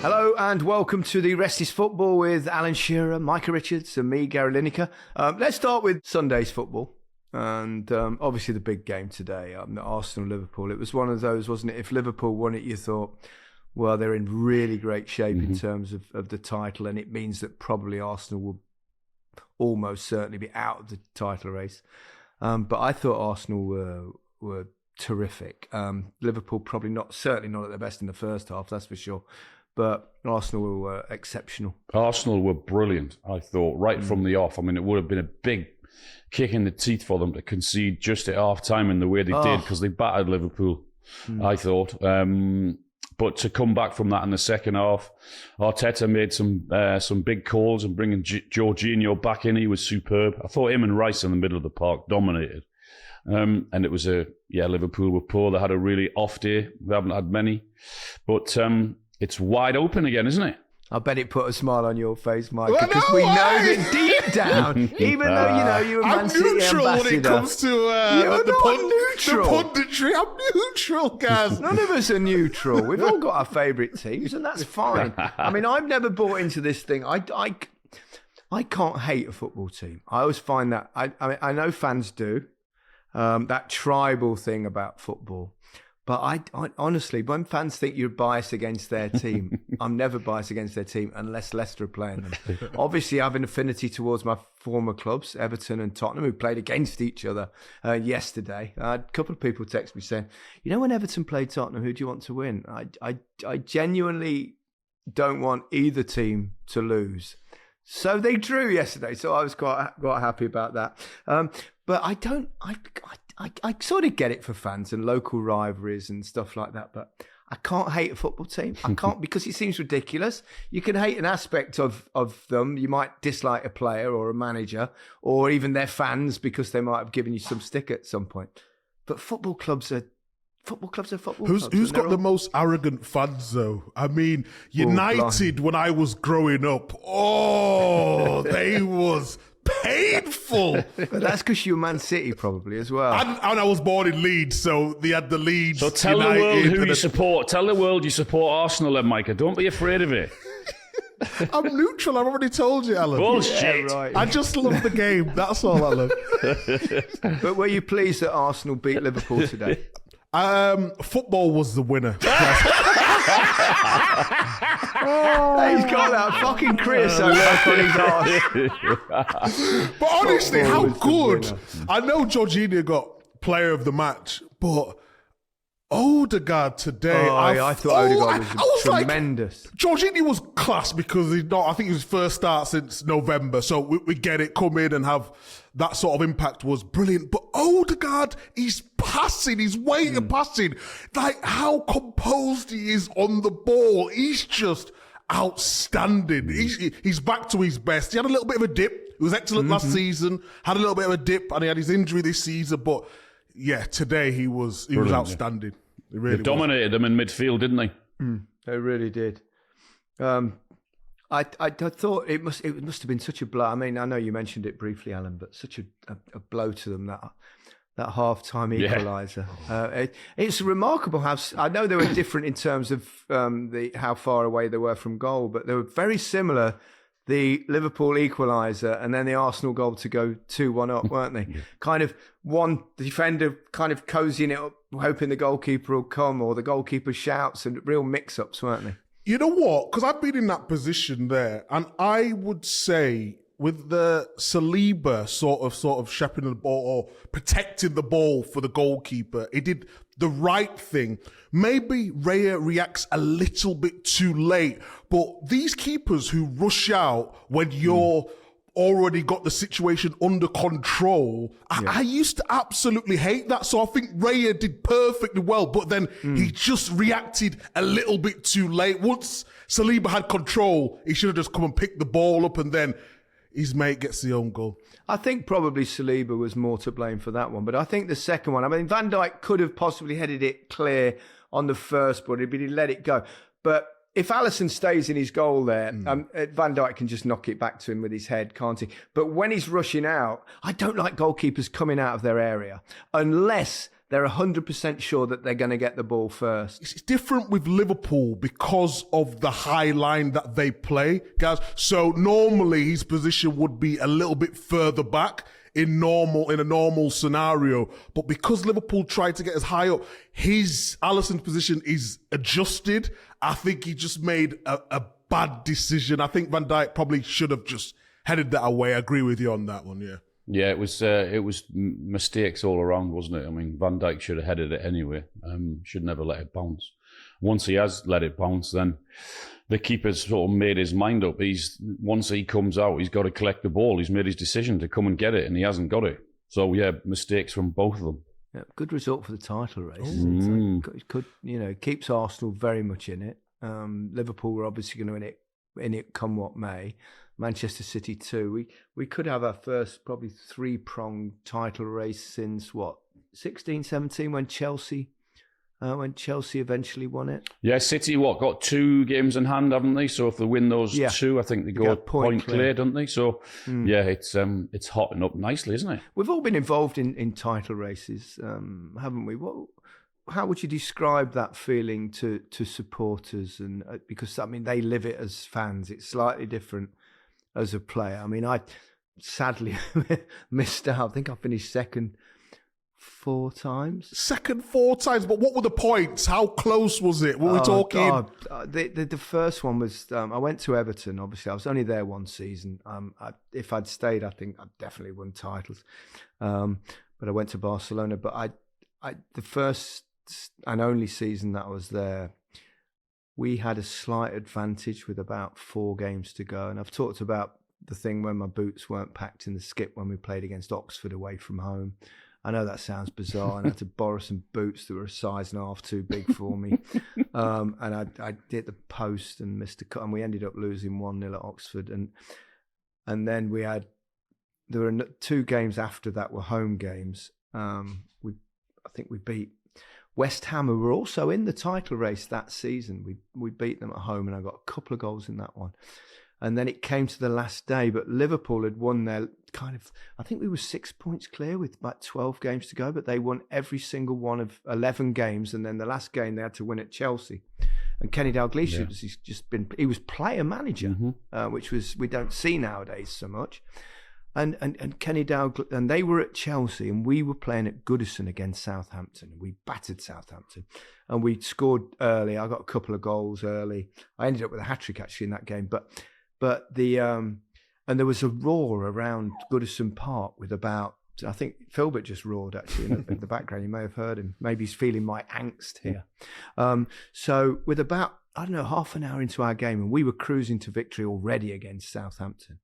Hello and welcome to the Rest is Football with Alan Shearer, Micah Richards and me, Gary Lineker. Let's start with Sunday's football and obviously the big game today, Arsenal-Liverpool. It was one of those, wasn't it? If Liverpool won it, you thought, well, they're in really great shape in terms of the title, and it means that probably Arsenal will almost certainly be out of the title race. But I thought Arsenal were terrific. Liverpool certainly not at their best in the first half, that's for sure. But Arsenal were exceptional. Arsenal were brilliant, I thought, right from the off. I mean, it would have been a big kick in the teeth for them to concede just at half-time in the way they did, because they battered Liverpool, I thought. But to come back from that in the second half, Arteta made some big calls, and bringing Jorginho back in, he was superb. I thought him and Rice in the middle of the park dominated. And it was Liverpool were poor. They had a really off day. They haven't had many. But it's wide open again, isn't it? I bet it put a smile on your face, Mike, because we know that deep down, even though you're a Man City ambassador, I'm neutral when it comes to the punditry. I'm neutral, guys. None of us are neutral. We've all got our favourite teams, and that's fine. I mean, I've never bought into this thing. I can't hate a football team. I always find that, I know fans do, that tribal thing about football. But I honestly, when fans think you're biased against their team, I'm never biased against their team unless Leicester are playing them. Obviously, I have an affinity towards my former clubs, Everton and Tottenham, who played against each other yesterday. I had a couple of people text me saying, when Everton played Tottenham, who do you want to win? I genuinely don't want either team to lose. So they drew yesterday, so I was quite happy about that. But I sort of get it for fans and local rivalries and stuff like that, but I can't hate a football team. I can't, because it seems ridiculous. You can hate an aspect of them. You might dislike a player or a manager or even their fans because they might have given you some stick at some point. But football clubs are football clubs. Who's got the most arrogant fans, though? I mean, United, when I was growing up, they was painful. But that's because you're Man City probably as well. And I was born in Leeds, so they had the Leeds. So tell United the world who you support. Tell the world you support Arsenal then, Micah. Don't be afraid of it. I'm neutral. I've already told you, Alan. Bullshit. Yeah, right. I just love the game. That's all I love. But were you pleased that Arsenal beat Liverpool today? Football was the winner. He's got that fucking creosote work on his arse. But honestly, how good. I know Jorginho got player of the match, but Odegaard today. I thought Odegaard was tremendous. Like, Jorginho was class because I think it was his first start since November, so we get it, come in and have that sort of impact was brilliant. But Odegaard, he's passing, he's waiting passing. Like how composed he is on the ball. He's just outstanding. He's back to his best. He had a little bit of a dip. He was excellent last season, had a little bit of a dip, and he had his injury this season. But yeah, today he was outstanding. He really dominated them in midfield, didn't they? They really did. I thought it must have been such a blow. I mean, I know you mentioned it briefly, Alan, but such a blow to them, that half-time equaliser. It's remarkable how I know they were different in terms of how far away they were from goal, but they were very similar. The Liverpool equaliser and then the Arsenal goal to go 2-1 up, weren't they? Kind of one defender kind of cozying it up, hoping the goalkeeper will come, or the goalkeeper shouts, and real mix-ups, weren't they? You know what? Because I've been in that position there, and I would say with the Saliba sort of shepherding the ball or protecting the ball for the goalkeeper, he did the right thing. Maybe Raya reacts a little bit too late, but these keepers who rush out when you're already got the situation under control, I used to absolutely hate that. So I think Raya did perfectly well, but then he just reacted a little bit too late. Once Saliba had control, he should have just come and picked the ball up, and then his mate gets the own goal. I think probably Saliba was more to blame for that one, but I think the second one, I mean, Van Dijk could have possibly headed it clear on the first body, but he let it go. But if Alisson stays in his goal there, Van Dijk can just knock it back to him with his head, can't he? But when he's rushing out, I don't like goalkeepers coming out of their area unless they're 100% sure that they're going to get the ball first. It's different with Liverpool because of the high line that they play, guys. So normally his position would be a little bit further back in a normal scenario. But because Liverpool tried to get as high up, Alisson's position is adjusted. I think he just made a bad decision. I think Van Dijk probably should have just headed that away. I agree with you on that one, yeah. Yeah, it was mistakes all around, wasn't it? I mean, Van Dijk should have headed it anyway. Should never let it bounce. Once he has let it bounce, then the keeper's sort of made his mind up. Once he comes out, he's got to collect the ball. He's made his decision to come and get it, and he hasn't got it. So yeah, mistakes from both of them. Yeah, good result for the title race. It could, keeps Arsenal very much in it. Liverpool were obviously going to in it come what may. Manchester City too. We could have our first probably 3-pronged title race since 16, 17 when Chelsea eventually won it. Yeah, City got 2 games in hand, haven't they? So if they win those 2, I think they go point clear, don't they? So yeah, it's hotting up nicely, isn't it? We've all been involved in title races, haven't we? How would you describe that feeling to supporters? And because I mean they live it as fans, it's slightly different as a player. I mean, I sadly missed out. I think I finished second 4 times. Second 4 times, but what were the points? How close was it? Were we talking? The first one was, I went to Everton, obviously. I was only there 1 season. If I'd stayed, I think I'd definitely won titles. But I went to Barcelona. But the first and only season that I was there, we had a slight advantage with about 4 games to go. And I've talked about the thing when my boots weren't packed in the skip when we played against Oxford away from home. I know that sounds bizarre, and I had to borrow some boots that were a size and a half too big for me. And I hit the post and missed a cut, and we ended up losing 1-0 at Oxford. And then there were 2 games after that were home games. I think we beat West Ham, who were also in the title race that season. We beat them at home, and I got a couple of goals in that one. And then it came to the last day, but Liverpool had won their I think we were 6 points clear with about 12 games to go, but they won every single one of 11 games. And then the last game they had to win at Chelsea. And Kenny Dalglish, he was player manager, which we don't see nowadays so much. And Kenny Dalglish, and they were at Chelsea, and we were playing at Goodison against Southampton. We battered Southampton, and we scored early. I got a couple of goals early. I ended up with a hat-trick actually in that game, but and there was a roar around Goodison Park with about, I think Philbert just roared actually in the background. You may have heard him. Maybe he's feeling my angst here. So with about, I don't know, half an hour into our game, and we were cruising to victory already against Southampton,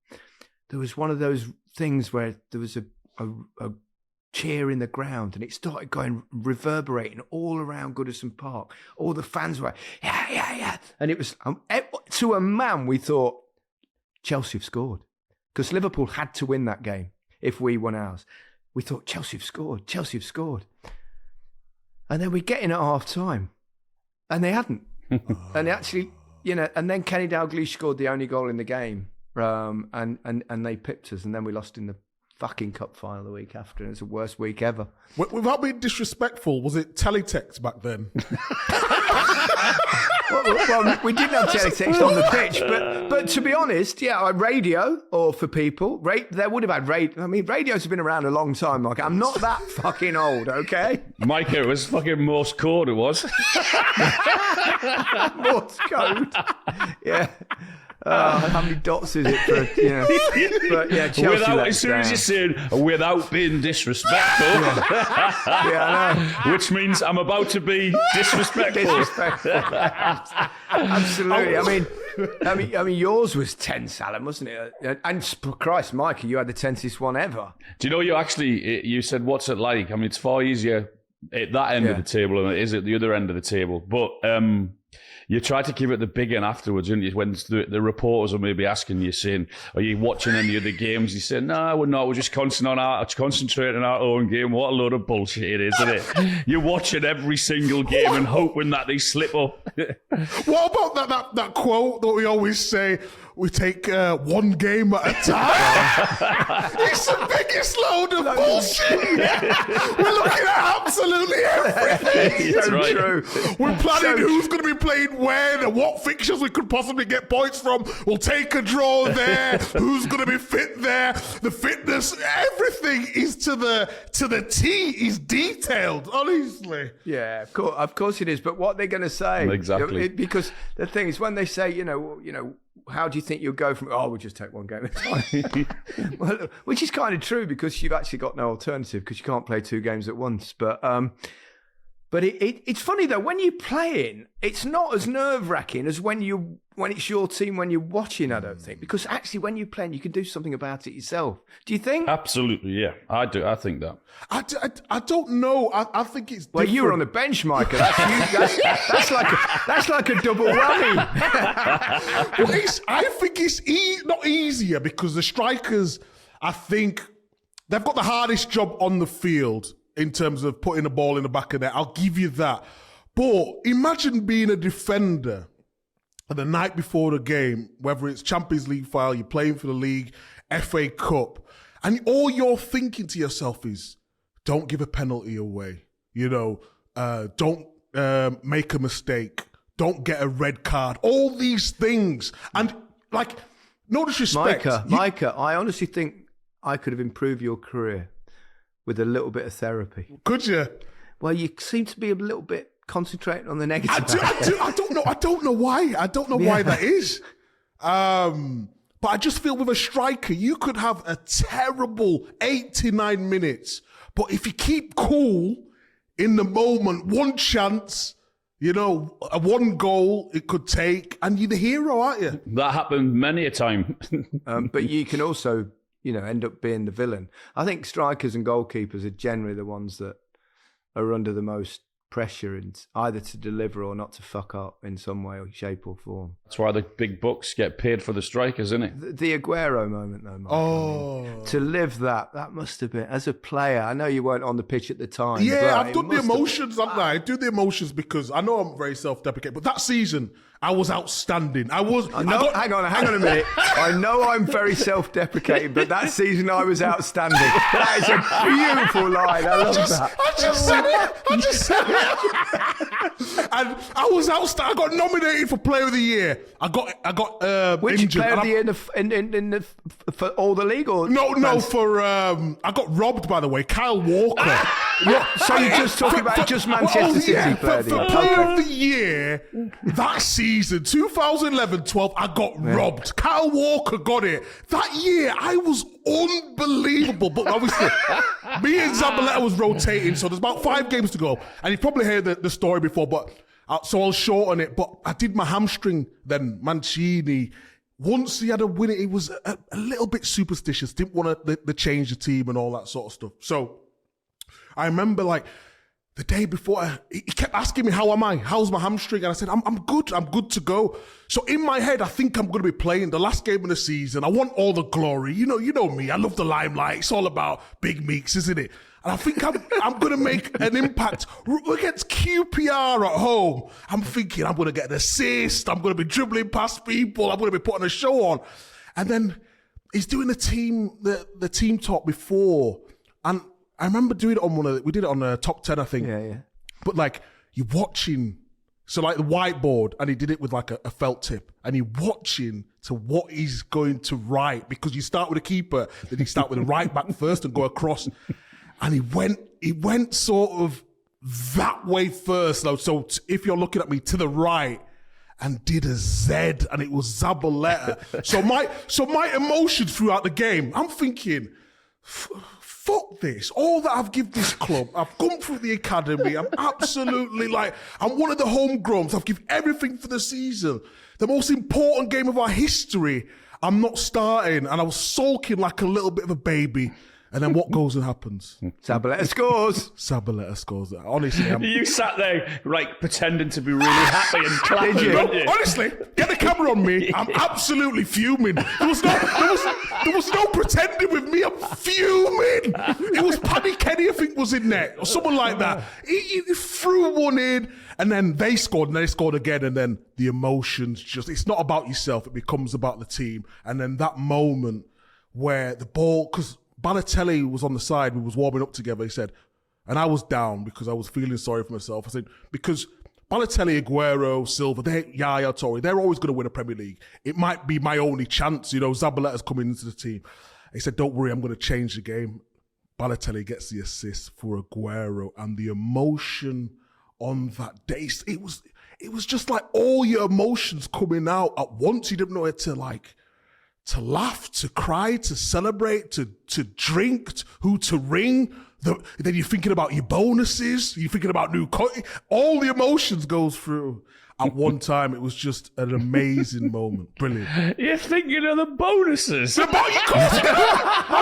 there was one of those things where there was a cheer in the ground, and it started reverberating all around Goodison Park. All the fans were, yeah. And it was, to a man, we thought, Chelsea have scored. Because Liverpool had to win that game if we won ours. We thought, Chelsea have scored. And then we get in at half time, and they hadn't. And actually, and then Kenny Dalglish scored the only goal in the game. And they pipped us, and then we lost in the fucking cup final the week after, and it's the worst week ever. Without being disrespectful, was it teletext back then? Well, we didn't have teletext on the pitch, but to be honest, radio, or for people, there would have had radio. I mean, radios have been around a long time, Mike. I'm not that fucking old, okay? Micah, it was fucking Morse code, it was. Morse code, yeah. How many dots is it for? But yeah, Chelsea. As soon as you said without being disrespectful, I know. Which means I'm about to be disrespectful. Absolutely. I mean, yours was tense, Alan, wasn't it? And Christ, Micah, you had the tensest one ever. Do you know you said what's it like? I mean, it's far easier at that end of the table than it is at the other end of the table, but. You try to keep it the big end afterwards, and when the reporters are maybe asking you, saying, "Are you watching any of the games?" You say, "No, we're not. We're just concentrating on our own game." What a load of bullshit it is, isn't it? You're watching every single game and hoping that they slip up. What about that quote that we always say? we take one game at a time. It's the biggest load of bullshit. We're looking at absolutely everything. That's right. True. We're planning who's going to be playing when and what fixtures we could possibly get points from. We'll take a draw there. Who's going to be fit there? The fitness, everything is to the T is detailed. Honestly. Yeah, of course it is. But what they're going to say, Exactly. Because the thing is, when they say, you know, how do you think you'll go from? Oh, we'll just take one game at a time. Well, which is kind of true because you've actually got no alternative because you can't play 2 games at once. But it's funny though, when you're playing, it's not as nerve-wracking as when it's your team when you're watching, I don't think. Because actually when you're playing, you can do something about it yourself. Do you think? Absolutely, yeah. I do. I think that. I don't know. I think it's different. Well, you were on the bench, Micah. That's like a double whammy. Well, I think it's not easier because the strikers, I think, they've got the hardest job on the field in terms of putting the ball in the back of net. I'll give you that. But imagine being a defender and the night before the game, whether it's Champions League final, you're playing for the league, FA Cup, and all you're thinking to yourself is, don't give a penalty away. You know, don't make a mistake. Don't get a red card. All these things. And, like, no disrespect. Micah, I honestly think I could have improved your career with a little bit of therapy. Could you? Well, you seem to be a little bit concentrating on the negative. I don't know why. I don't know why that is. But I just feel with a striker, you could have a terrible 89 minutes. But if you keep cool in the moment, one chance, you know, a one goal it could take, and you're the hero, aren't you? That happened many a time. But you can also, you know, end up being the villain. I think strikers and goalkeepers are generally the ones that are under the most pressure, and either to deliver or not to fuck up in some way or shape or form. That's why the big bucks get paid for the strikers, isn't it? The Aguero moment, though, Mike. I mean, to live that must have been, as a player, I know you weren't on the pitch at the time. Yeah, I've done the emotions, haven't I? I do the emotions because I know I'm very self-deprecating, but that season, I was outstanding. Hang on a minute. I know I'm very self-deprecating, but that season I was outstanding. That is a beautiful line. I love that. I just said it. And I was outstanding. I got nominated for Player of the Year. I got Which injured. Player of the Year for all the league? Or for I got robbed, by the way. Kyle Walker. So you're just talking about just Manchester City Player of the Year? For Player of the Year, that season, 2011-12, I got robbed. Kyle Walker got it. That year, I was unbelievable. But obviously, me and Zabaleta was rotating, so there's about 5 games to go. And you've probably heard the story before, but so I'll shorten it. But I did my hamstring then, Mancini. Once he had a win, he was a little bit superstitious. Didn't want to change the team and all that sort of stuff. So I remember, like, the day before, he kept asking me, how am I? How's my hamstring? And I said, I'm good. I'm good to go. So in my head, I think I'm going to be playing the last game of the season. I want all the glory. You know me. I love the limelight. It's all about big meeks, isn't it? And I think I'm going to make an impact against QPR at home. I'm thinking I'm going to get an assist. I'm going to be dribbling past people. I'm going to be putting a show on. And then he's doing the team talk before. And I remember doing it we did it on the top 10, I think. Yeah. But like, you're watching, so like the whiteboard, and he did it with like a felt tip, and you're watching to what he's going to write, because you start with a keeper, then you start with a right back first and go across. And he went sort of that way first. So if you're looking at me, to the right, and did a Z, and it was Zabaleta. So my emotions throughout the game, I'm thinking, fuck this. All that I've given this club, I've come through the academy. I'm absolutely I'm one of the homegrowns. I've given everything for the season. The most important game of our history, I'm not starting. And I was sulking like a little bit of a baby. And then what goes and happens? Zabaleta scores. Zabaleta scores. Honestly, You sat there, like, pretending to be really happy and clapping, weren't you? honestly, get the camera on me. I'm absolutely fuming. There was no pretending with me. I'm fuming. It was Paddy Kenny, I think, was in there, or someone like that. He threw one in, and then they scored, and they scored again, and then the emotions it's not about yourself, it becomes about the team. And then that moment where the ball, because Balotelli was on the side, we was warming up together, he said, and I was down because I was feeling sorry for myself. I said, because Balotelli, Aguero, Silva, Yaya Toure, they're always going to win a Premier League. It might be my only chance, Zabaleta's coming into the team. He said, don't worry, I'm going to change the game. Balotelli gets the assist for Aguero, and the emotion on that day, it was just like all your emotions coming out at once. You didn't know it to laugh, to cry, to celebrate, to drink, who to ring. Then you're thinking about your bonuses. You're thinking about all the emotions goes through at one time. It was just an amazing moment. Brilliant. You're thinking of the bonuses. I'm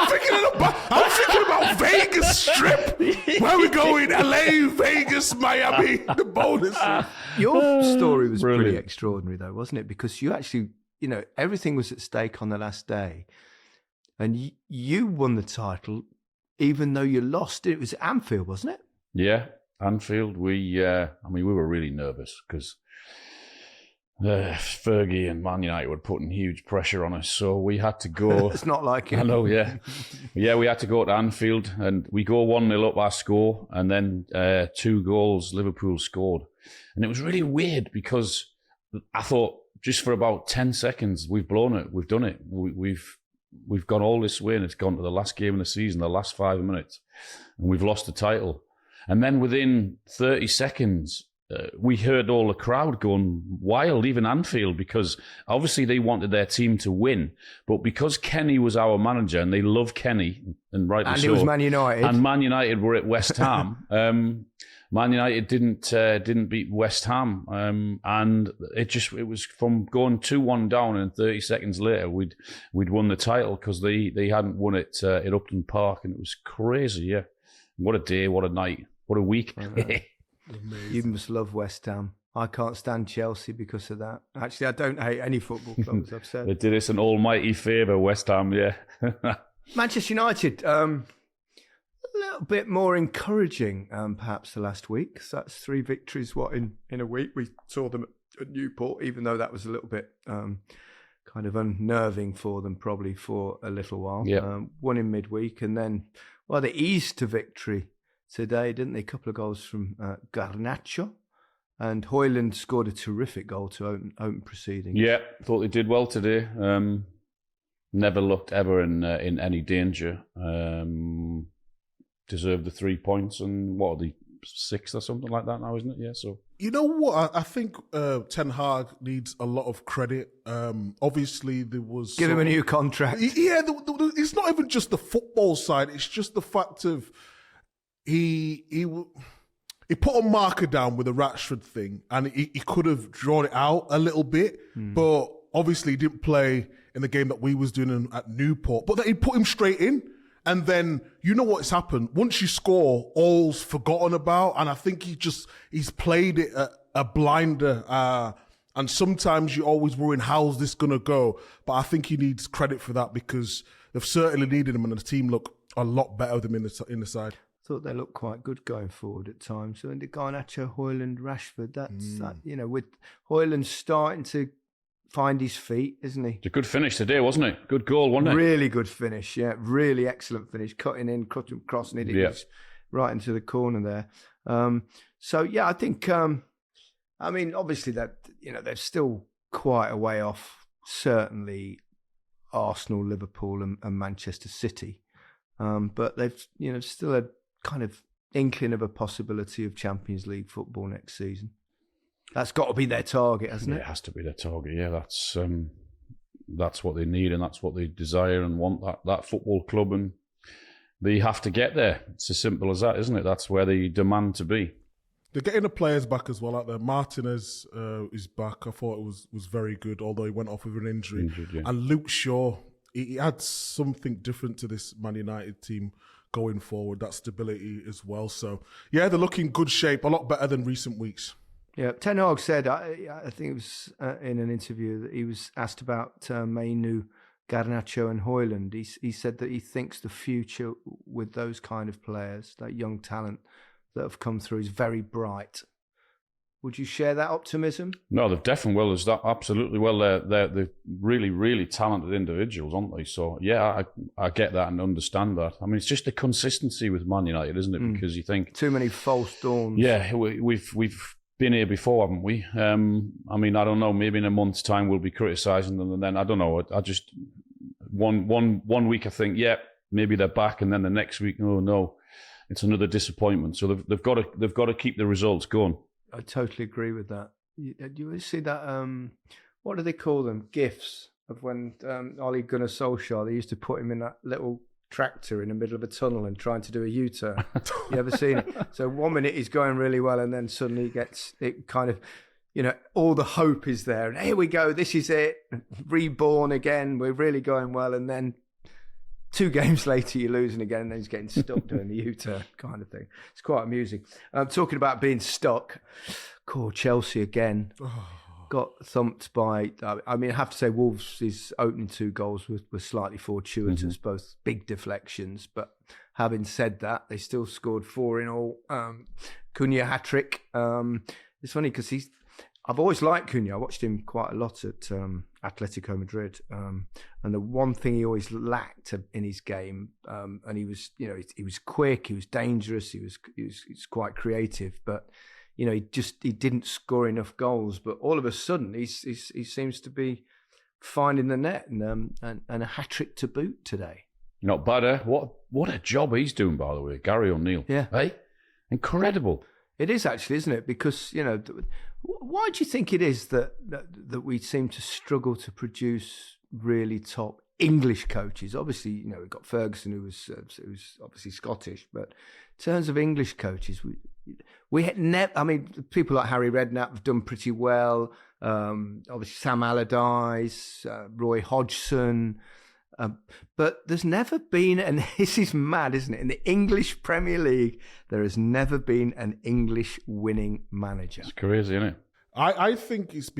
thinking about Vegas Strip. Where we going? LA, Vegas, Miami, the bonuses. Your story was Brilliant. pretty extraordinary, though, wasn't it? Because you actually, everything was at stake on the last day, and you won the title, even though you lost. It was at Anfield, wasn't it? Yeah, Anfield. We were really nervous because Fergie and Man United were putting huge pressure on us, so we had to go. It's not like it. I know, yeah. Yeah, we had to go to Anfield, and we go 1-0 up our score, and then 2 goals Liverpool scored. And it was really weird because I thought, just for about 10 seconds, we've blown it. We've done it. We've gone all this way, and it's gone to the last game of the season, the last 5 minutes, and we've lost the title. And then within 30 seconds, we heard all the crowd going wild, even Anfield, because obviously they wanted their team to win. But because Kenny was our manager, and they love Kenny, and rightly so. And it was Man United. And Man United were at West Ham. Man United didn't beat West Ham, and it was from going 2-1 down, and 30 seconds later we'd won the title because they hadn't won it at Upton Park, and it was crazy. Yeah, what a day, what a night, what a week. You must love West Ham. I can't stand Chelsea because of that. Actually, I don't hate any football club, as I've said. They did us an almighty favour, West Ham. Yeah. Manchester United. A little bit more encouraging, perhaps, the last week. So that's 3 victories, in a week. We saw them at Newport, even though that was a little bit kind of unnerving for them, probably for a little while. Yep. One in midweek, and then, they eased to victory today, didn't they? A couple of goals from Garnacho, and Højlund scored a terrific goal to open proceedings. Yeah, thought they did well today. Never looked ever in any danger. Deserved the 3 points, and what are they, 6th or something like that now, isn't it? Yeah. So you know what? I think Ten Hag needs a lot of credit. Obviously, there was give him a new contract. Yeah, it's not even just the football side. It's just the fact of he put a marker down with the Rashford thing, and he could have drawn it out a little bit, but obviously he didn't play in the game that we was doing at Newport. But then he put him straight in. And then, you know what's happened? Once you score, all's forgotten about. And I think he's played it a blinder. And sometimes you always worry, how's this going to go? But I think he needs credit for that because they've certainly needed him, and the team look a lot better than him in the side. I thought they looked quite good going forward at times. So in the Garnacho, Højlund, Rashford, with Højlund starting to find his feet, isn't he? It's a good finish today, wasn't it? Good goal, wasn't it? Really good finish, yeah. Really excellent finish. Cutting in, crossing it. It was right into the corner there. I think, obviously that, they're still quite a way off, certainly Arsenal, Liverpool and Manchester City. But they've, still a kind of inkling of a possibility of Champions League football next season. That's got to be their target, hasn't it? It has to be their target. Yeah, that's what they need, and that's what they desire and want. That football club, and they have to get there. It's as simple as that, isn't it? That's where they demand to be. They're getting the players back as well out there. Martinez is back. I thought it was very good, although he went off with an injury. Yeah. And Luke Shaw, he adds something different to this Man United team going forward, that stability as well. So, yeah, they're looking good shape, a lot better than recent weeks. Yeah, Ten Hag said, I think it was in an interview, that he was asked about Mainu, Garnacho and Højlund. He said that he thinks the future with those kind of players, that young talent that have come through, is very bright. Would you share that optimism? No, they've definitely, well, there's that, absolutely. Well, they're really, really talented individuals, aren't they? So, yeah, I get that and understand that. I mean, it's just the consistency with Man United, isn't it? Because you think... Too many false dawns. Yeah, we've been here before, haven't we? I mean, I don't know, maybe in a month's time we'll be criticising them, and then, I don't know, I just... One week I think, yeah, maybe they're back, and then the next week, oh, no, it's another disappointment. So they've got to keep the results going. I totally agree with that. You see that, what do they call them? GIFs of when Ole Gunnar Solskjaer, they used to put him in that little tractor in the middle of a tunnel and trying to do a U-turn. You ever seen it? So 1 minute he's going really well, and then suddenly he gets it kind of, all the hope is there. And here we go, this is it, reborn again, we're really going well. And then 2 games later, you're losing again, and then he's getting stuck doing the U-turn kind of thing. It's quite amusing. Talking about being stuck, Chelsea again got thumped by. I mean, I have to say, Wolves' opening 2 goals were slightly fortuitous, both big deflections. But having said that, they still scored 4 in all. Cunha hat-trick. It's funny because I've always liked Cunha. I watched him quite a lot at Atletico Madrid, and the one thing he always lacked in his game, and he was quick, he was dangerous, he was quite creative, but he didn't score enough goals. But all of a sudden, he seems to be finding the net, and a hat-trick to boot today. Not bad, eh? What a job he's doing, by the way, Gary O'Neill. Yeah, hey, incredible. It is actually, isn't it? Because why do you think it is that we seem to struggle to produce really top English coaches? Obviously, we've got Ferguson, who's obviously Scottish, but in terms of English coaches, we had never. I mean, people like Harry Redknapp have done pretty well. Obviously, Sam Allardyce, Roy Hodgson. But there's never been, and this is mad, isn't it? In the English Premier League, there has never been an English winning manager. It's crazy, isn't it? I think it's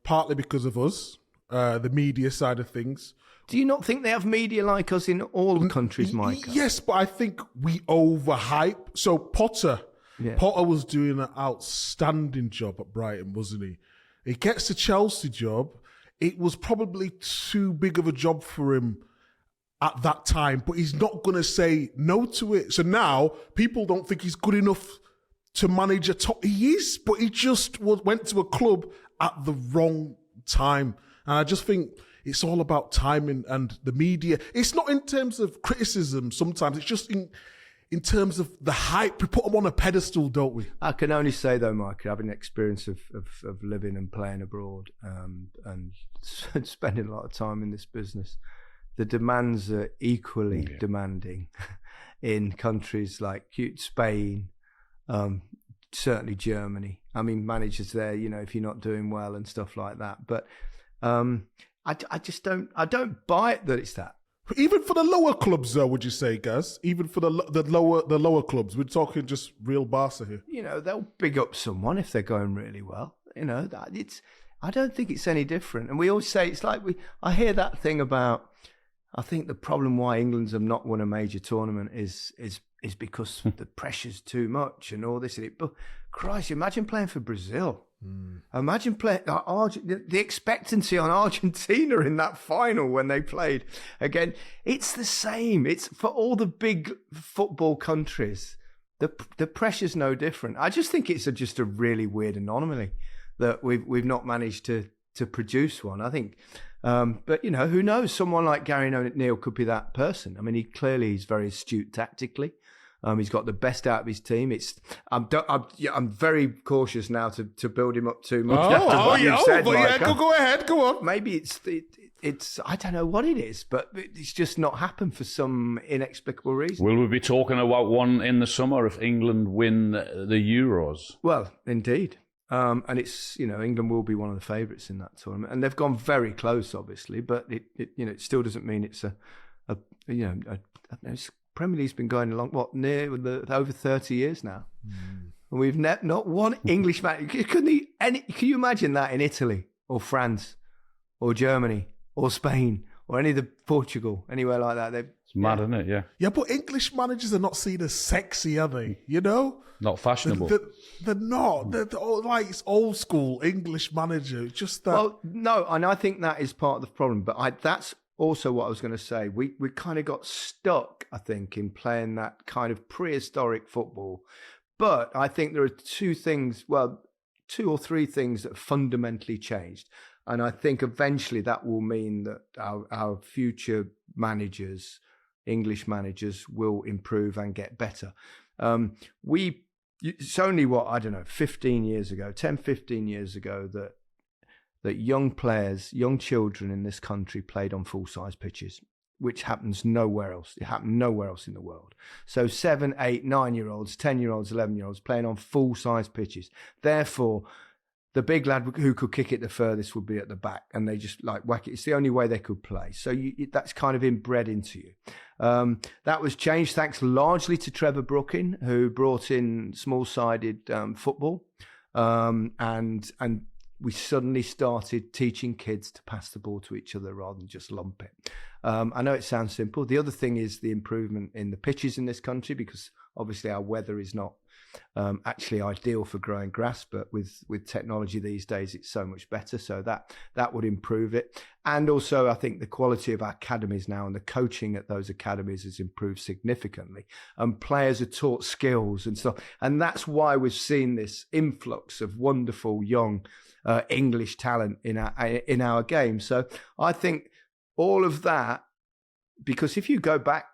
partly because of us, the media side of things. Do you not think they have media like us in all countries, Micah? Yes, but I think we overhype. So Potter was doing an outstanding job at Brighton, wasn't he? He gets the Chelsea job. It was probably too big of a job for him at that time, but he's not going to say no to it. So now people don't think he's good enough to manage a top. He is, but he just went to a club at the wrong time. And I just think it's all about timing and the media. It's not in terms of criticism sometimes. It's just in terms of the hype. We put them on a pedestal, don't we? I can only say, though, Mike, having experience of living and playing abroad and spending a lot of time in this business, the demands are equally demanding in countries like Spain, certainly Germany. I mean, managers there, if you're not doing well and stuff like that. But I just don't buy it that it's that. Even for the lower clubs, though, would you say, Gaz? Even for the lower clubs, we're talking just real Barca here. They'll big up someone if they're going really well. I don't think it's any different. And we always say it's like I hear that thing about. I think the problem why England's have not won a major tournament is because the pressure's too much and all this. But Christ, imagine playing for Brazil. Imagine playing the expectancy on Argentina in that final when they played again. It's the same. It's for all the big football countries. The pressure's no different. I just think it's just a really weird anomaly that we've not managed to produce one. I think, but who knows? Someone like Gary O'Neill could be that person. I mean, he's very astute tactically. He's got the best out of his team. I'm very cautious now to build him up too much. Go ahead, go on. Maybe it's I don't know what it is, but it's just not happened for some inexplicable reason. Will we be talking about one in the summer if England win the Euros? Well, indeed. And it's, England will be one of the favourites in that tournament, and they've gone very close, obviously. But it still doesn't mean it's Premier League's been going along over 30 years now, and we've not one English match. Can you imagine that in Italy or France or Germany or Spain or any of the Portugal, anywhere like that? It's mad, isn't it? Yeah. Yeah, but English managers are not seen as sexy, are they? Not fashionable. They're not. They're all, like, it's old school English manager. Just that. Well, no, and I think that is part of the problem. But that's also what I was going to say. We kind of got stuck, I think, in playing that kind of prehistoric football. But I think there are two or three things that fundamentally changed. And I think eventually that will mean that our future managers, English managers, will improve and get better. It's only 15 years ago that young players, young children in this country played on full-size pitches, which happens nowhere else. It happened nowhere else in the world. So 7, 8, 9-year-olds, 10-year-olds, 11-year-olds playing on full-size pitches. Therefore, the big lad who could kick it the furthest would be at the back, and they just whack it. It's the only way they could play. So that's kind of inbred into you. That was changed thanks largely to Trevor Brooking, who brought in small-sided football, and we suddenly started teaching kids to pass the ball to each other rather than just lump it. I know it sounds simple. The other thing is the improvement in the pitches in this country, because obviously our weather is not actually ideal for growing grass, but with technology these days it's so much better, so that would improve it. And also I think the quality of our academies now and the coaching at those academies has improved significantly, and players are taught skills and stuff, and that's why we've seen this influx of wonderful young English talent in our game. So I think all of that, because if you go back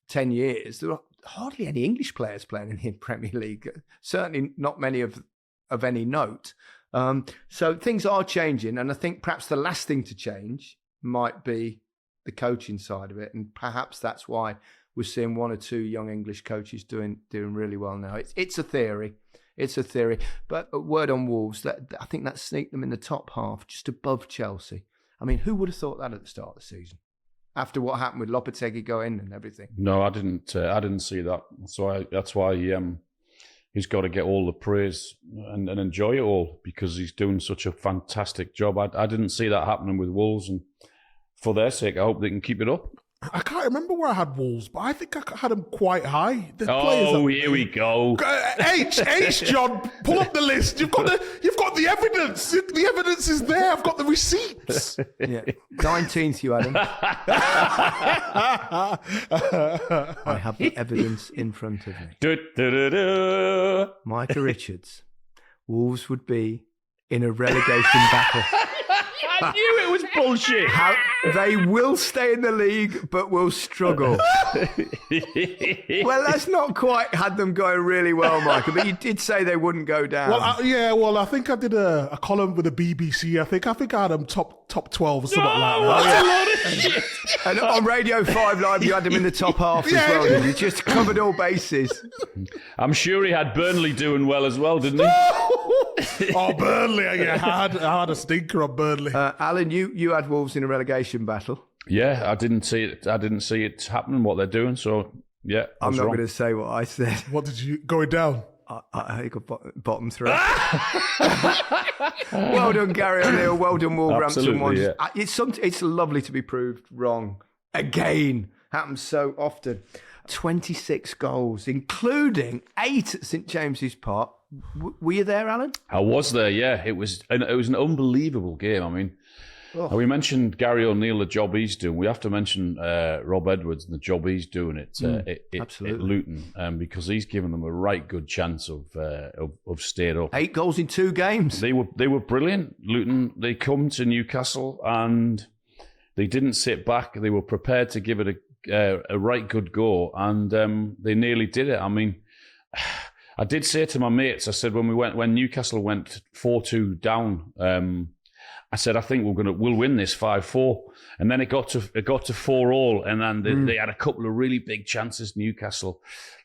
10 years, there are hardly any English players playing in the Premier League. Certainly not many of any note. So things are changing, and I think perhaps the last thing to change might be the coaching side of it, and perhaps that's why we're seeing one or two young English coaches doing really well now. It's a theory. It's a theory. But a word on Wolves, I think that sneaked them in the top half, just above Chelsea. I mean, who would have thought that at the start of the season? After what happened with Lopetegui going and everything. No, I didn't see that. So that's why he's got to get all the praise and enjoy it all, because he's doing such a fantastic job. I didn't see that happening with Wolves, and for their sake, I hope they can keep it up. I can't remember where I had Wolves, but I think I had them quite high. Here we go. H, John, pull up the list. You've got the evidence. The evidence is there. I've got the receipts. Yeah, 19th, you had him. I have the evidence in front of me. Micah Richards. Wolves would be in a relegation battle. I knew it was bullshit. They will stay in the league, but will struggle. Well, that's not quite had them going really well, Micah, but you did say they wouldn't go down. Well, I think I did a column with the BBC. I think I had them top 12 or something like that. That's a lot of shit. And on Radio 5 Live, you had them in the top half as well. Didn't you just covered all bases. I'm sure he had Burnley doing well as well, didn't he? Oh, Burnley! Yeah, I had a stinker on Burnley. Alan, you had Wolves in a relegation battle. Yeah, I didn't see it happening. What they're doing. So yeah, I'm not going to say what I said. What did you going down? I got bottom three. Well done, Gary O'Neill. Well done, Wolverhampton ones. Yeah. It's lovely to be proved wrong again. Happens so often. 26 goals, including 8 at St James's Park. Were you there, Alan? I was there. Yeah, it was an unbelievable game. I mean, we mentioned Gary O'Neill, the job he's doing. We have to mention Rob Edwards and the job he's doing at Luton, because he's given them a right good chance of staying up. 8 goals in 2 games. They were brilliant. Luton. They come to Newcastle and they didn't sit back. They were prepared to give it a right good go, and they nearly did it. I mean, I did say to my mates, I said when Newcastle went 4-2 down, I said I think we'll win this 5-4, and then it got to 4-4, and then they had a couple of really big chances, Newcastle,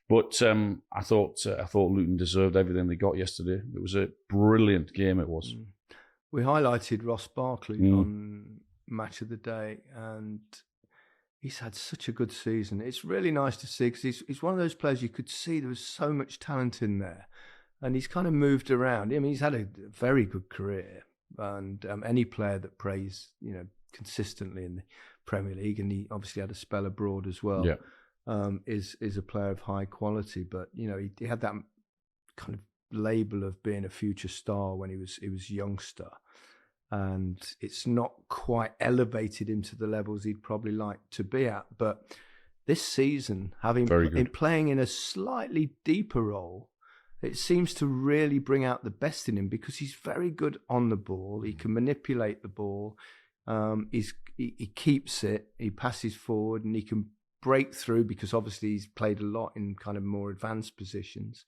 But I thought Luton deserved everything they got yesterday. It was a brilliant game. It was. We highlighted Ross Barkley on Match of the Day, and he's had such a good season. It's really nice to see because he's one of those players you could see there was so much talent in there, and he's kind of moved around. I mean, he's had a very good career, and any player that plays, consistently in the Premier League, and he obviously had a spell abroad as well, is a player of high quality. But he had that kind of label of being a future star when he was youngster, and it's not quite elevated him to the levels he'd probably like to be at. But this season, playing in a slightly deeper role, it seems to really bring out the best in him because he's very good on the ball. He can manipulate the ball. He keeps it. He passes forward, and he can break through because obviously he's played a lot in kind of more advanced positions.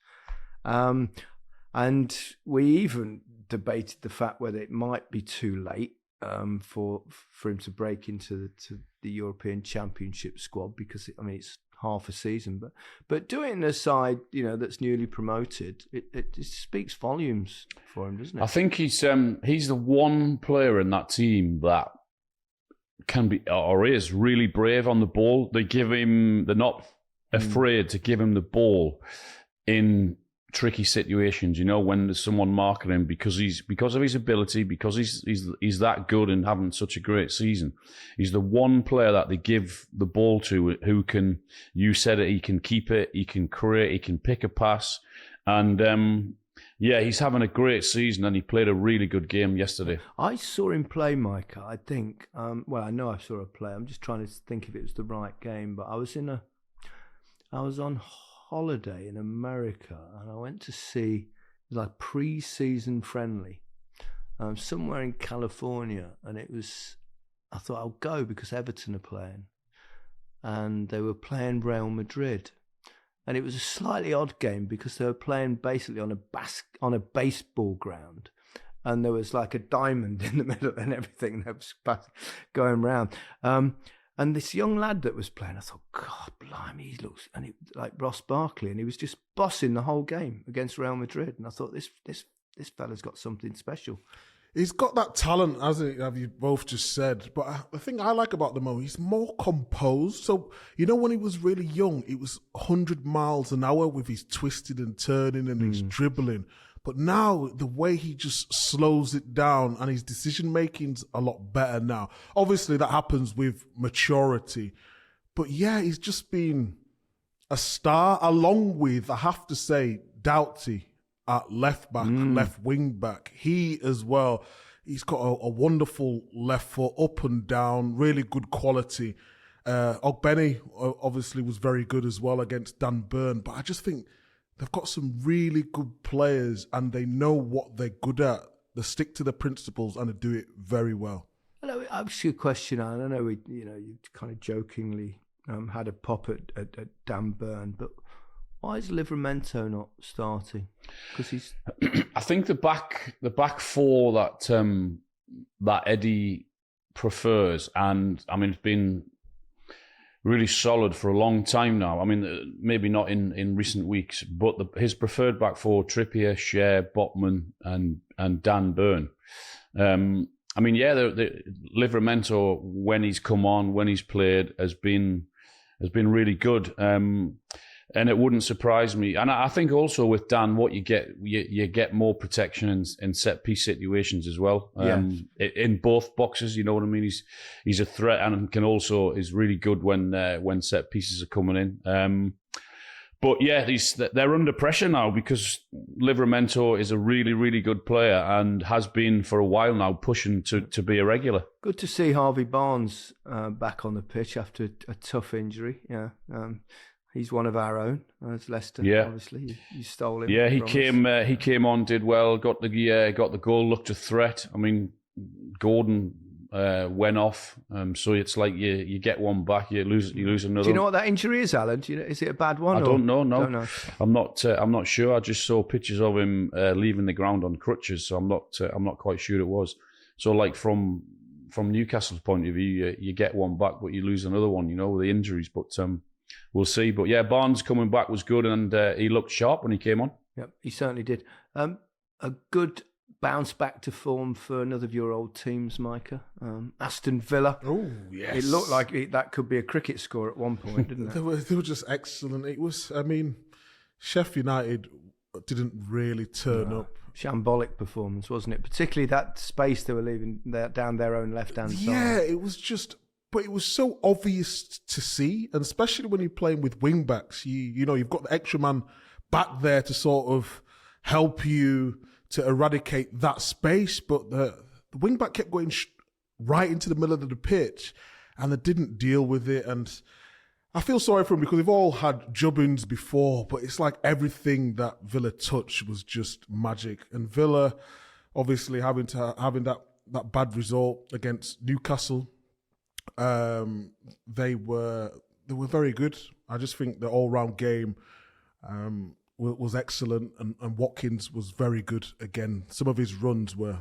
And we even debated the fact whether it might be too late for him to break into the European Championship squad because it's half a season. But doing it in a side that's newly promoted, it speaks volumes for him, doesn't it? I think he's the one player in that team that can be or is really brave on the ball. They're not afraid to give him the ball in tricky situations, when there's someone marking him because of his ability, because he's that good and having such a great season. He's the one player that they give the ball to who can, you said it, he can keep it, he can create, he can pick a pass, and he's having a great season, and he played a really good game yesterday. I saw him play, Micah. I think, I know I saw a play. I'm just trying to think if it was the right game, but I was on holiday in America, and I went to see like pre-season friendly somewhere in California, and I thought I'll go because Everton are playing, and they were playing Real Madrid, and it was a slightly odd game because they were playing basically on a baseball ground, and there was like a diamond in the middle and everything that was going round. And this young lad that was playing, I thought, God, blimey, he looks like Ross Barkley, and he was just bossing the whole game against Real Madrid. And I thought, this fella's got something special. He's got that talent, as you both just said. But the thing I like about the Mo, he's more composed. So, when he was really young, it was 100 miles an hour with his twisting and turning and his dribbling. But now, the way he just slows it down and his decision-making's a lot better now. Obviously, that happens with maturity. But yeah, he's just been a star, along with, I have to say, Doughty at left back, left wing back. He as well, he's got a wonderful left foot, up and down, really good quality. Ogbeni obviously was very good as well against Dan Burn. But I just think they've got some really good players, and they know what they're good at. They stick to the principles and they do it very well. I'll ask you a question, Alan. I know you kind of jokingly had a pop at Dan Burn, but why is Livramento not starting? Because he's. I think the back four that Eddie prefers, and it's been really solid for a long time now. Maybe not in recent weeks, but his preferred back four: Trippier, Schär, Botman, and Dan Burn. The Livramento, when he's come on, when he's played, has been really good. And it wouldn't surprise me. And I think also with Dan, what you get more protection in set piece situations as well. In both boxes, you know what I mean. He's a threat and is really good when set pieces are coming in. But yeah, they're under pressure now because Livramento is a really, really good player and has been for a while now, pushing to be a regular. Good to see Harvey Barnes back on the pitch after a tough injury. Yeah. He's one of our own, as Leicester. Yeah, obviously you stole him. Yeah, he came on, did well, got the goal, looked a threat. Gordon went off, so it's like you get one back, you lose another. Do you know what that injury is, Alan? Is it a bad one? I don't know. No, don't know. I'm not sure. I just saw pictures of him leaving the ground on crutches, so I'm not quite sure it was. So like from Newcastle's point of view, you get one back, but you lose another one. With the injuries, but. we'll see. But yeah, Barnes coming back was good, and he looked sharp when he came on. Yep, he certainly did. A good bounce back to form for another of your old teams, Micah. Aston Villa. Oh, yes. It looked like that could be a cricket score at one point, didn't it? They were just excellent. It was, I mean, Sheffield United didn't really turn up. Shambolic performance, wasn't it? Particularly that space they were leaving down their own left-hand side. Yeah, it was just, but it was so obvious to see, and especially when you're playing with wing-backs, you know, you've got the extra man back there to sort of help you to eradicate that space, but the wing-back kept going right into the middle of the pitch, and they didn't deal with it, and I feel sorry for them because they've all had jubbins before, but it's like everything that Villa touched was just magic. And Villa, obviously having that bad result against Newcastle, they were very good. I just think the all-round game was excellent, and Watkins was very good again. Some of his runs were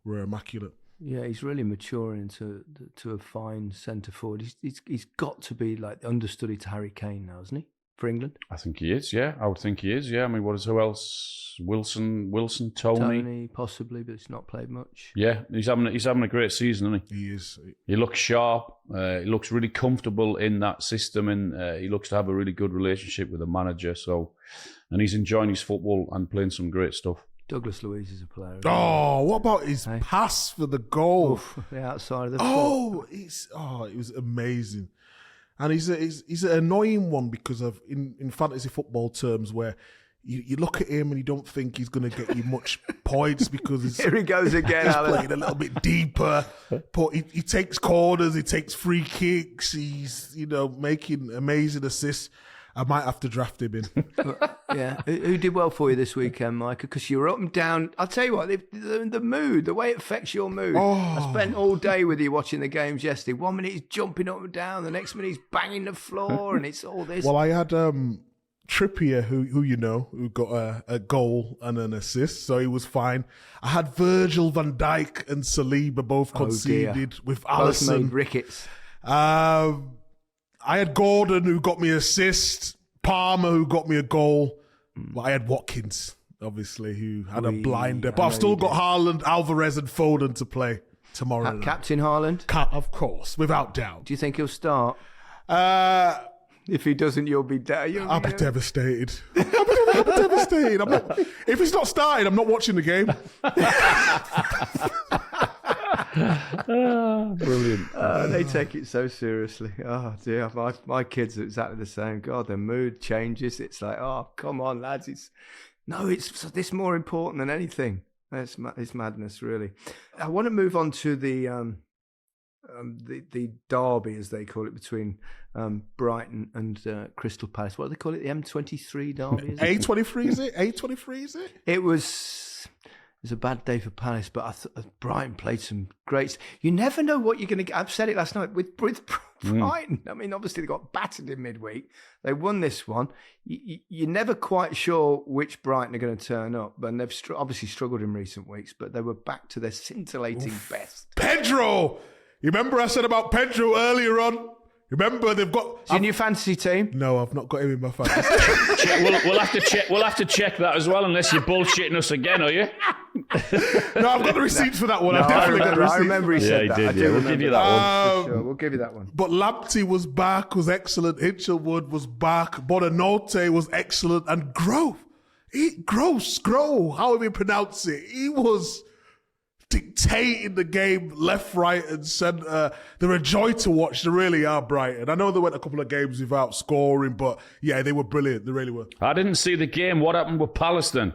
immaculate. Yeah, he's really maturing to a fine centre forward. He's got to be like the understudy to Harry Kane now, isn't he? For England, I think he is. Yeah, I would think he is. Yeah, I mean, who else? Wilson, Tony, possibly, but he's not played much. Yeah, he's having a great season, isn't he? He is. He looks sharp. He looks really comfortable in that system, and he looks to have a really good relationship with the manager. So, and he's enjoying his football and playing some great stuff. Douglas Luiz is a player. Oh, what about his pass for the goal? Oof, the outside of the foot. It was amazing. And he's an annoying one because of in fantasy football terms where you look at him and you don't think he's going to get you much points because he's, here he goes again. He's playing a little bit deeper, but he takes corners, he takes free kicks, he's making amazing assists. I might have to draft him in. Yeah. Who did well for you this weekend, Micah? Because you were up and down. I'll tell you what, the mood, the way it affects your mood. Oh. I spent all day with you watching the games yesterday. 1 minute he's jumping up and down, the next minute he's banging the floor, and it's all this. Well, I had Trippier, who got a goal and an assist, so he was fine. I had Virgil van Dijk and Saliba both conceded with Alisson. Both made rickets. I had Gordon, who got me an assist, Palmer, who got me a goal. But I had Watkins, obviously, who had a blinder. But I've still got Haaland, Alvarez and Foden to play tomorrow night. Captain Haaland? Of course, without doubt. Do you think he'll start? If he doesn't, you'll be I'll be devastated. I'll be devastated. If he's not starting, I'm not watching the game. Brilliant. They take it so seriously. Oh dear, my kids are exactly the same. God, their mood changes. It's like, oh, come on, lads. It's this more important than anything. It's madness, really. I want to move on to the derby, as they call it, between Brighton and Crystal Palace. What do they call it? The M23 derby? Is it? A23 is it? A23 is it? It was a bad day for Palace, but Brighton played some great. You never know what you're going to get. I've said it last night with Brighton. I mean, obviously they got battered in midweek. They won this one. You're never quite sure which Brighton are going to turn up, and they've obviously struggled in recent weeks, but they were back to their scintillating best. Pedro! You remember I said about Pedro earlier on? Remember they've got... Is he in your fantasy team? No, I've not got him in my fantasy. We'll have to check that as well, unless you're bullshitting us again, are you? No, I've got the receipts for that one. No, I've definitely got the receipts. I remember he said that. Did, we'll give you that one. Sure. We'll give you that one. But Lamptey was back, was excellent. Hinchelwood was back. Bonanotte was excellent. And Grove, however you pronounce it, he was dictating the game left, right, and centre. They're a joy to watch. They really are, Brighton. I know they went a couple of games without scoring, but yeah, they were brilliant. They really were. I didn't see the game. What happened with Palace then?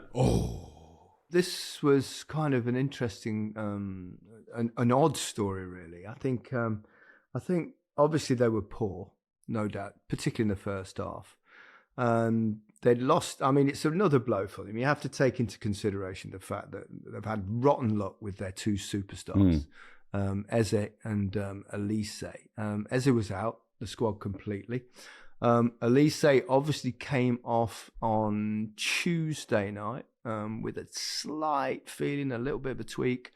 This was kind of an interesting, an odd story, really. I think obviously they were poor, no doubt, particularly in the first half. They'd lost. I mean, it's another blow for them. You have to take into consideration the fact that they've had rotten luck with their two superstars, Eze and Elise. Eze was out, the squad completely. Elise obviously came off on Tuesday night with a slight feeling, a little bit of a tweak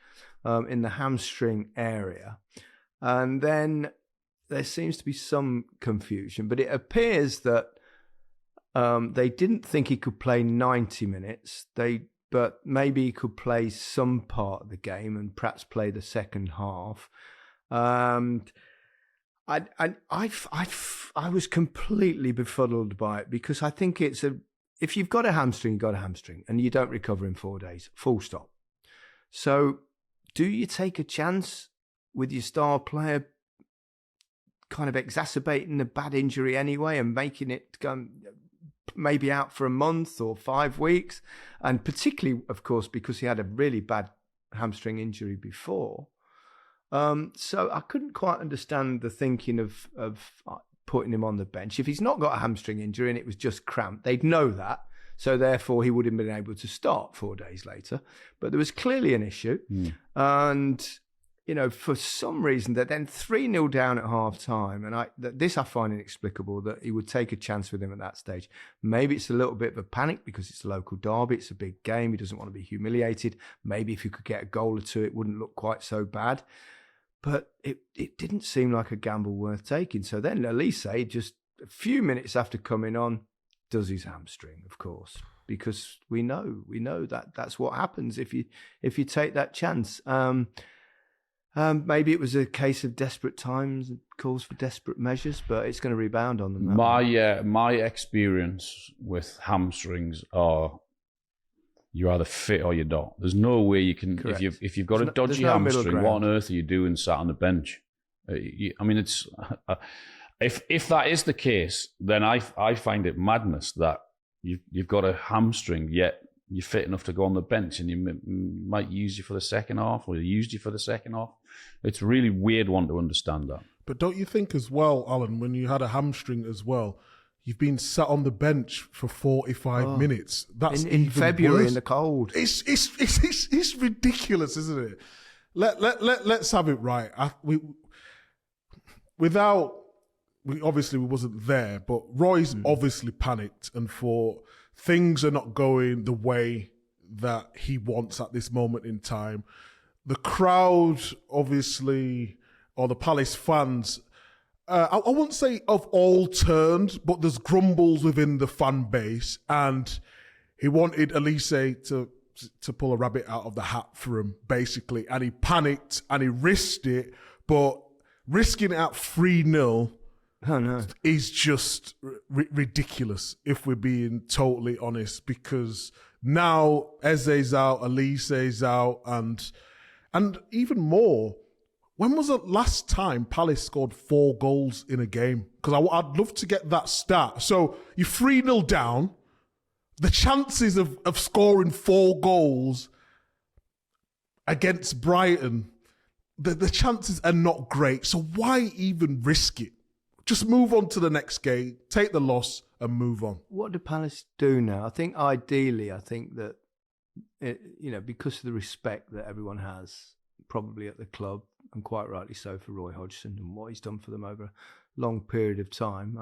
in the hamstring area. And then there seems to be some confusion, but it appears that they didn't think he could play 90 minutes. But maybe he could play some part of the game and perhaps play the second half. I was completely befuddled by it, because I think if you've got a hamstring, you've got a hamstring, and you don't recover in 4 days, full stop. So do you take a chance with your star player kind of exacerbating a bad injury anyway and making it maybe out for a month or 5 weeks? And particularly, of course, because he had a really bad hamstring injury before. So I couldn't quite understand the thinking of putting him on the bench. If he's not got a hamstring injury and it was just cramp, they'd know that. So therefore, he would have been able to start 4 days later. But there was clearly an issue. And, for some reason, that then 3-0 down at half time. And this I find inexplicable, that he would take a chance with him at that stage. Maybe it's a little bit of a panic because it's a local derby. It's a big game. He doesn't want to be humiliated. Maybe if he could get a goal or two, it wouldn't look quite so bad. But it didn't seem like a gamble worth taking. So then Elise, just a few minutes after coming on, does his hamstring, of course, because we know that that's what happens if you take that chance. Maybe it was a case of desperate times, calls for desperate measures, but it's going to rebound on them. My experience with hamstrings are you're either fit or you're not. There's no way you can. Correct. If you've got a dodgy hamstring, what on earth are you doing sat on the bench? It's if that is the case, then I find it madness that you've got a hamstring yet you're fit enough to go on the bench, and you might use you for the second half, or used you for the second half. It's a really weird one to understand that. But don't you think as well, Alan, when you had a hamstring as well, you've been sat on the bench for 45 minutes. That's in February worse. In the cold. It's ridiculous, isn't it? Let's have it right. We obviously wasn't there, but Roy's obviously panicked, and for things are not going the way that he wants at this moment in time. The crowd, obviously, or the Palace fans, I won't say of all turned, but there's grumbles within the fan base, and he wanted Elise to pull a rabbit out of the hat for him, basically, and he panicked and he risked it, but risking it at 3-0 is just ridiculous, if we're being totally honest, because now Eze's out, Elise's out, and even more, when was the last time Palace scored 4 goals in a game? Because I'd love to get that stat. So you're 3-0 down. The chances of scoring 4 goals against Brighton, the chances are not great. So why even risk it? Just move on to the next game, take the loss and move on. What do Palace do now? I think ideally, that, because of the respect that everyone has probably at the club, and quite rightly so for Roy Hodgson and what he's done for them over a long period of time,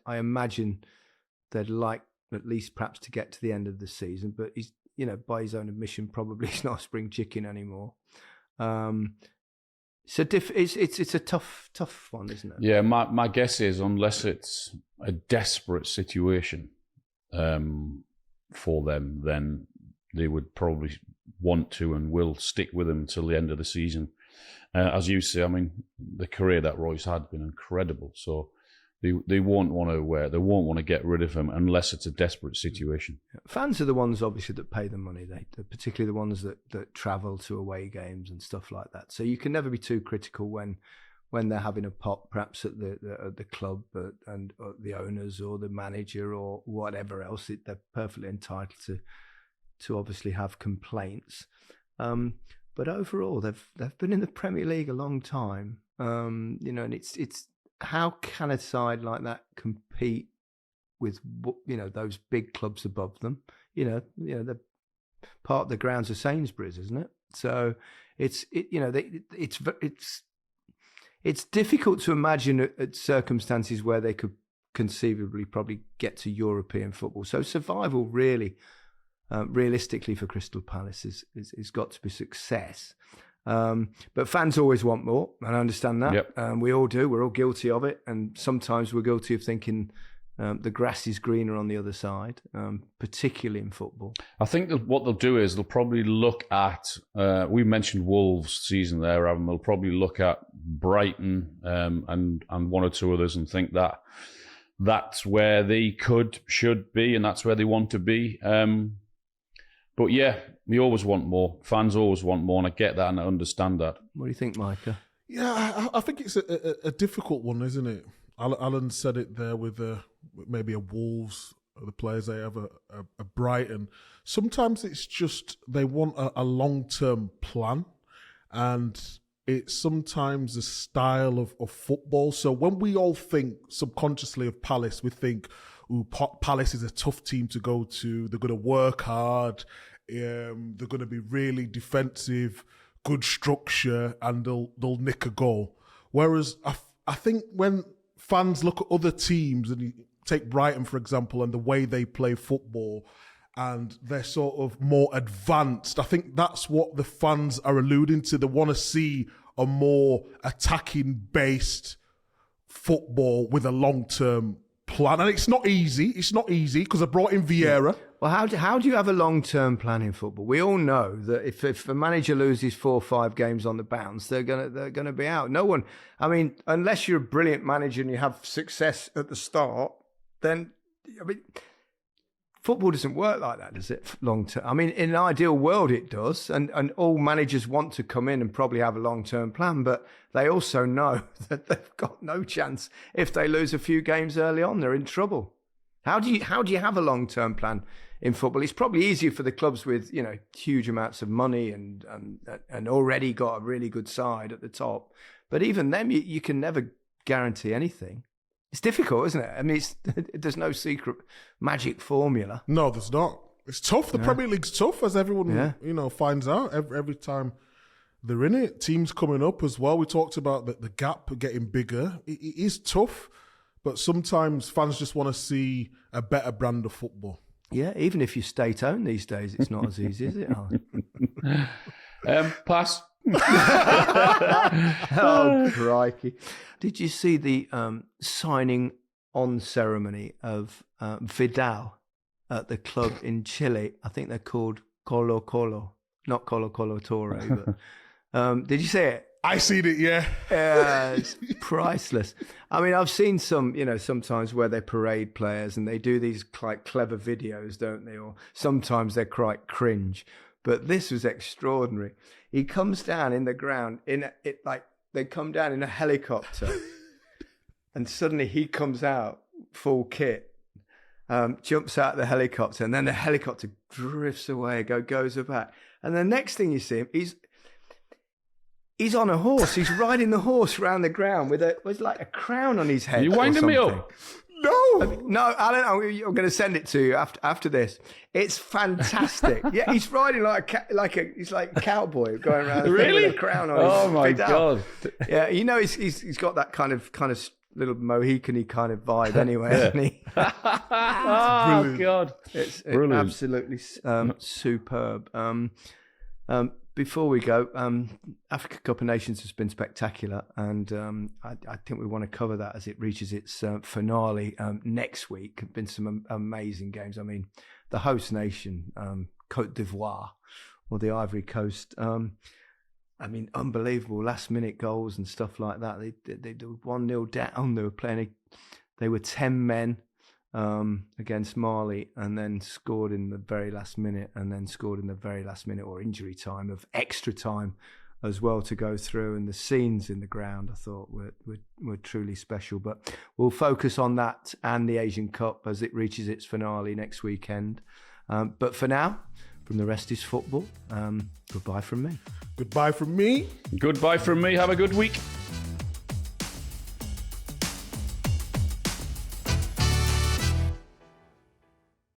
I imagine they'd like at least perhaps to get to the end of the season, but he's, by his own admission, probably he's not a spring chicken anymore. So it's a tough one, isn't it? Yeah, my guess is, unless it's a desperate situation for them, then they would probably want to and will stick with him until the end of the season. As you say, the career that Roy's had been incredible. So they won't want to get rid of him unless it's a desperate situation. Fans are the ones, obviously, that pay the money. They're particularly the ones that travel to away games and stuff like that. So you can never be too critical when they're having a pop, perhaps at the club and the owners or the manager or whatever else. They're perfectly entitled to obviously have complaints. But overall, they've been in the Premier League a long time. And it's how can a side like that compete with those big clubs above them? They're part of the grounds of Sainsbury's, isn't it? So it's difficult to imagine at circumstances where they could conceivably probably get to European football. So survival really, realistically for Crystal Palace is got to be success. But fans always want more, and I understand that. Yep. We all do. We're all guilty of it, and sometimes we're guilty of thinking the grass is greener on the other side, particularly in football. I think that what they'll do is they'll probably look at, we mentioned Wolves' season there, and they'll probably look at Brighton and one or two others and think that that's where they should be, and that's where they want to be. But yeah, we always want more. Fans always want more, and I get that and I understand that. What do you think, Micah? Yeah, I think it's a difficult one, isn't it? Alan said it there with maybe a Wolves, the players they have a Brighton. Sometimes it's just they want a long-term plan, and it's sometimes a style of football. So when we all think subconsciously of Palace, we think, ooh, Palace is a tough team to go to. They're going to work hard. They're going to be really defensive, good structure, and they'll nick a goal. Whereas I think when fans look at other teams, and you take Brighton, for example, and the way they play football, and they're sort of more advanced, I think that's what the fans are alluding to. They want to see a more attacking-based football with a long-term plan. And it's not easy. It's not easy because I brought in Vieira. Well, how do you have a long-term plan in football? We all know that if a manager loses 4 or 5 games on the bounce, they're gonna be out. No one, I mean, unless you're a brilliant manager and you have success at the start, then football doesn't work like that, does it? Long term. I mean, in an ideal world, it does, and all managers want to come in and probably have a long-term plan, but they also know that they've got no chance if they lose a few games early on. They're in trouble. How do you have a long-term plan in football? It's probably easier for the clubs with huge amounts of money and already got a really good side at the top, but even them, you can never guarantee anything. It's difficult, isn't it? I mean, there's no secret magic formula. No, there's not. It's tough. The Premier League's tough, as everyone finds out every time they're in it. Teams coming up as well. We talked about the gap getting bigger. It is tough, but sometimes fans just want to see a better brand of football. Yeah, even if you're state-owned these days, it's not as easy, is it, Alan? Pass. Oh, crikey. Did you see the signing on ceremony of Vidal at the club in Chile? I think they're called Colo Colo, not Colo Colo Torre. But did you see it? I seen it, yeah. It's priceless. I mean, I've seen some, sometimes where they parade players and they do these quite clever videos, don't they? Or sometimes they're quite cringe. But this was extraordinary. He comes down in the ground they come down in a helicopter, and suddenly he comes out full kit, jumps out of the helicopter, and then the helicopter drifts away, goes back, and the next thing you see him, he's on a horse. He's riding the horse around the ground with like a crown on his head. You winding me up? No, Alan, I'm going to send it to you after this. It's fantastic. Yeah, he's riding he's like a cowboy going around really? with a crown on. Oh my Vidal. God! Yeah, he's got that kind of little Mohican-y kind of vibe anyway, hasn't he? Oh God! It's absolutely superb. Before we go, Africa Cup of Nations has been spectacular, and I think we want to cover that as it reaches its finale next week. Been some amazing games. I mean, the host nation, Côte d'Ivoire, or the Ivory Coast. I mean, unbelievable last-minute goals and stuff like that. They were 1-0 down. They were playing. They were 10 men. Against Mali, and then scored in the very last minute, or injury time of extra time as well to go through. And the scenes in the ground, I thought, were truly special. But we'll focus on that and the Asian Cup as it reaches its finale next weekend. But for now, from The Rest is Football, goodbye from me. Goodbye from me. Goodbye from me. Have a good week.